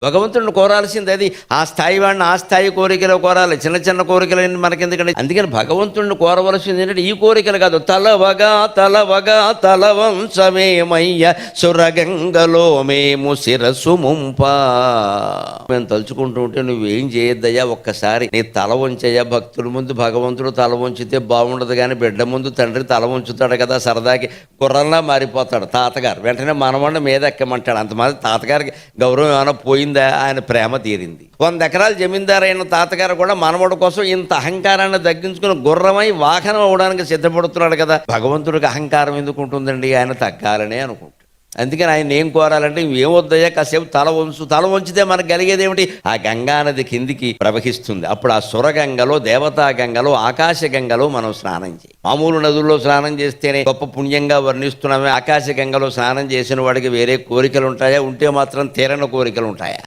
భగవంతుడిని కోరాల్సింది అది. ఆ స్థాయి వాడిని ఆ స్థాయి కోరికలు కోరాలి, చిన్న చిన్న కోరికలు మనకెందుకంటే. అందుకని భగవంతుడిని కోరవలసింది ఏంటంటే ఈ కోరికలు కాదు. తలవగా తలవంచమేమయ్య సురగంగలో మేము శిరస్సు ముంపా. మేము తలుచుకుంటూ ఉంటే నువ్వేం చేయొద్దయ్యా, ఒక్కసారి నీ తల వంచయ్యా. భక్తుల ముందు భగవంతుడు తల వంచితే బాగుండదు, కానీ బిడ్డ ముందు తండ్రి తల వంచుతాడు కదా, సరదాకి గుర్రంలా మారిపోతాడు తాతగారు. వెంటనే మనవాడిని మీద ఎక్కమంటాడు. అంతమంది తాతగారికి గౌరవం ఏమైనా పోయిందా? ఆయన ప్రేమ తీరింది. 100 ఎకరాలు జమీందారు అయిన తాతగారు కూడా మనవడు కోసం ఇంత అహంకారాన్ని తగ్గించుకుని గుర్రమై వాహనం అవ్వడానికి సిద్ధపడుతున్నాడు కదా. భగవంతుడికి అహంకారం ఎందుకు ఉంటుందండి? ఆయన తగ్గాలనే అనుకుంటాడు. అందుకని ఆయన ఏం కోరాలంటే ఏమొద్దయ్యా, కాసేపు తల వంచితే మనకు కలిగేది ఏమిటి? ఆ గంగా నది కిందికి ప్రవహిస్తుంది. అప్పుడు ఆ సురగంగలో, దేవతా గంగలో, ఆకాశ గంగలో మనం స్నానం చేయి. మామూలు నదుల్లో స్నానం చేస్తేనే గొప్ప పుణ్యంగా వర్ణిస్తున్నామే. ఆకాశ గంగలో స్నానం చేసిన వాడికి వేరే కోరికలు ఉంటాయా? ఉంటే మాత్రం తీరని కోరికలు ఉంటాయా?